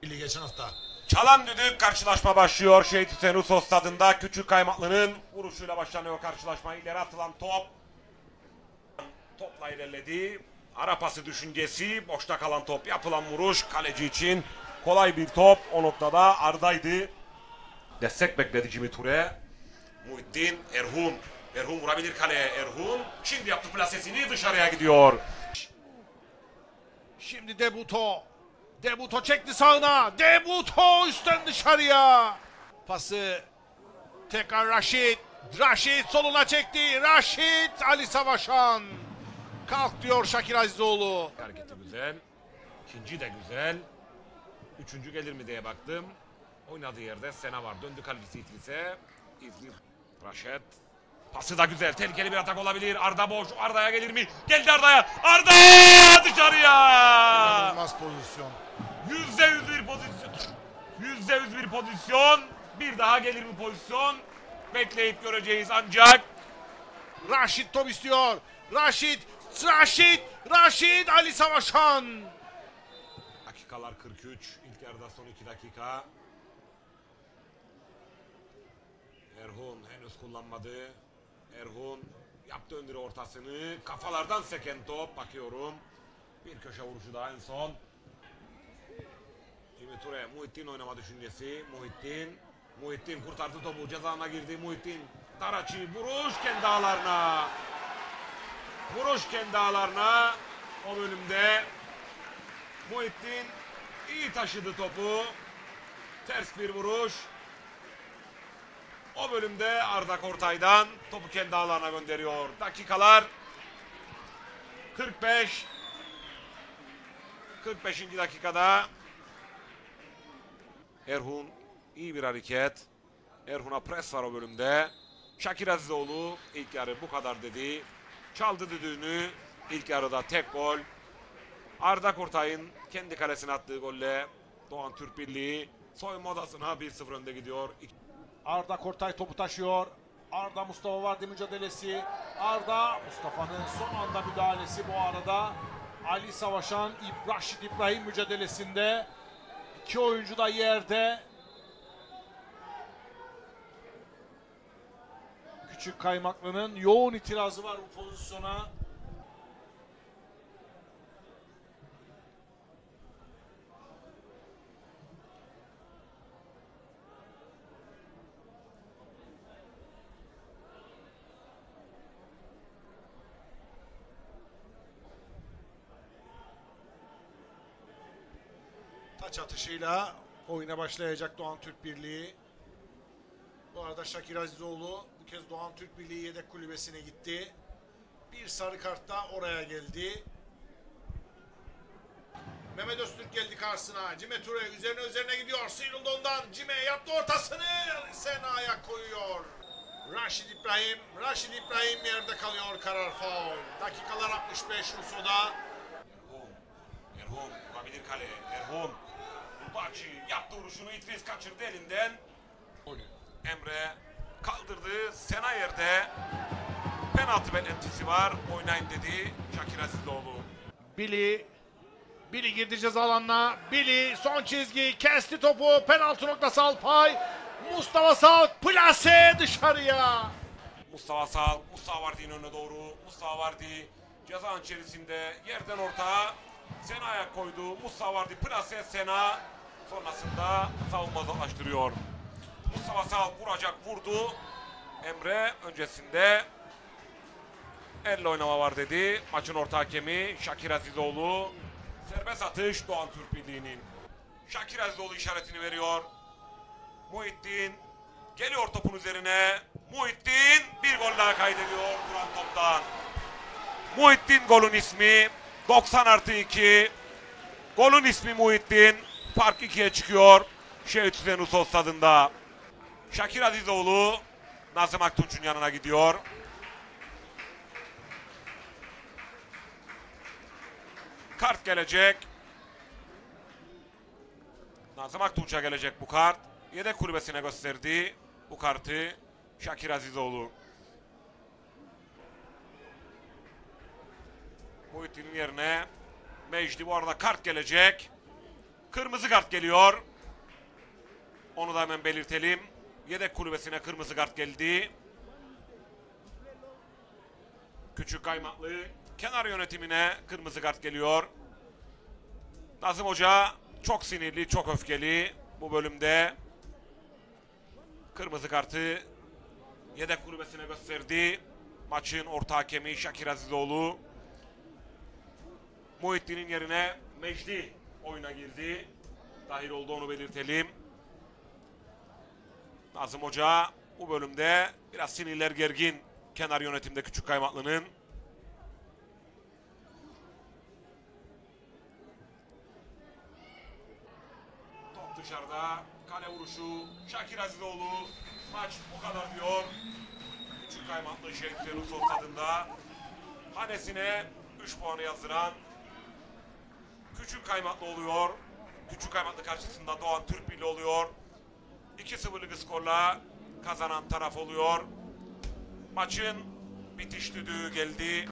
Birliği geçen hafta. Çalan düdük, karşılaşma başlıyor. Şehit Hüseyin Usos stadında Küçük Kaymaklı'nın vuruşuyla başlanıyor karşılaşma. İleri atılan top. Topla ilerledi. Ara pası düşüncesi. Boşta kalan top. Yapılan vuruş kaleci için kolay bir top. O noktada Arda'ydı. Destek bekledi Jimmy Ture. Muhittin, Erhun. Erhun vurabilir kaleye. Erhun şimdi yaptı plasesini, dışarıya gidiyor. Şimdi Debuto. Debuto çekti sağına. Debuto üstten dışarıya. Pası tekrar Raşit. Raşit soluna çekti. Raşit Ali Savaşan. Kalk diyor Şakir Azizoğlu. Hareketi güzel. İkinci de güzel. Üçüncü gelir mi diye baktım. Oynadığı yerde Sena var. Döndü kalecisi İtlis'e. İzmir. Raşet. Pası da güzel. Tehlikeli bir atak olabilir. Arda boş. Arda'ya gelir mi? Geldi Arda'ya. Arda dışarıya. İnanılmaz pozisyon. %100 bir pozisyon. %100 bir pozisyon. Bir daha gelir mi pozisyon? Bekleyip göreceğiz ancak. Raşit top istiyor. Raşit Ali Savaşan. Dakikalar 43. İlk yarıda son 2 dakika. Erhun henüz kullanmadı. Erhun yaptı öndürü ortasını. Kafalardan seken top. Bakıyorum. Bir köşe vuruşu daha en son. Jimmy Ture. Muhittin oynama düşüncesi. Muhittin kurtardı topu. Cezana girdi. Muhittin. Taraçi vuruş kendi ağlarına. Vuruş kendi ağlarına. O bölümde Muhittin iyi taşıdı topu. Ters bir vuruş. O bölümde Arda Kortay'dan topu kendi ağlarına gönderiyor. Dakikalar 45. 45. dakikada Erhun iyi bir hareket. Erhun'a pres var o bölümde. Şakir Azizoğlu ilk yarı bu kadar dedi. Çaldı düdüğünü. İlk yarıda tek gol. Arda Kortay'ın kendi kalesine attığı golle Doğan Türk Birliği soyunma odasına 1-0 önde gidiyor. Arda Kortay topu taşıyor. Arda Mustafa Vardi mücadelesi. Arda Mustafa'nın son anda müdahalesi bu arada. Ali Savaşan, Raşit İbrahim mücadelesinde. İki oyuncu da yerde. Küçük Kaymaklı'nın yoğun itirazı var bu pozisyona. Taç atışıyla oyuna başlayacak Doğan Türk Birliği. Bu arada Şakir Azizoğlu bu kez Doğan Türk Birliği yedek kulübesine gitti. Bir sarı kart da oraya geldi. Mehmet Öztürk geldi karşısına. Cime Ture üzerine gidiyor. Sıyrıldı ondan. Cime yaptı ortasını. Sena'ya koyuyor. Raşit İbrahim yerde kalıyor. Karar faul. Dakikalar 65 Ruso'da. Erhun vurabilir kaleye. Erhun. Baçı yaptı vuruşunu. İdris kaçırdı elinden. Emre kaldırdı. Sena yerde. Penaltı beklentisi var. Oynayın dedi Şakir Azizoğlu. Billy girdi ceza alanına. Billy son çizgi kesti topu. Penaltı noktası Alpay. Mustafa Sağ plase dışarıya. Mustafa Vardi'nin önüne doğru. Mustafa Vardi cezanın içerisinde yerden orta. Sena'ya koydu. Mustafa Vardi plase Sena. Sonrasında savunma uzaklaştırıyor. Mustafa Sağ vurdu. Emre öncesinde elle oynama var dedi. Maçın orta hakemi Şakir Azizoğlu. Serbest atış Doğan Türk Birliği'nin. Şakir Azizoğlu işaretini veriyor. Muhittin geliyor topun üzerine. Muhittin bir gol daha kaydediyor duran toptan. Muhittin golün ismi 90+2. Golün ismi Muhittin. Fark 2'ye çıkıyor. Şehit Hüseyin Usos stadında. Şakir Azizoğlu Nazım Aktunç'un yanına gidiyor. Kart gelecek. Nazım Aktunç'a gelecek bu kart. Yedek kulübesine gösterdi bu kartı Şakir Azizoğlu. Muhittin'in yerine Mecdi, bu arada kart gelecek. Kırmızı kart geliyor. Onu da hemen belirtelim. Yedek kulübesine kırmızı kart geldi. Küçük Kaymaklı kenar yönetimine kırmızı kart geliyor. Nazım Hoca çok sinirli, çok öfkeli bu bölümde. Kırmızı kartı yedek kulübesine gösterdi. Maçın orta hakemi Şakir Azizoğlu. Muhittin'in yerine Mecdi oyuna girdi. Dahil oldu, onu belirtelim. Nazım Hoca bu bölümde biraz sinirler gergin kenar yönetimde Küçük Kaymaklı'nın. Top dışarıda, kale vuruşu Şakir Azizoğlu. Maç bu kadar diyor. Küçük Kaymaklı Şehit Ferruh stadında hanesine 3 puanı yazdıran Küçük Kaymaklı oluyor. Küçük Kaymaklı karşısında Doğan Türkbirliği oluyor. 2-0'lık skorla kazanan taraf oluyor. Maçın bitiş düdüğü geldi.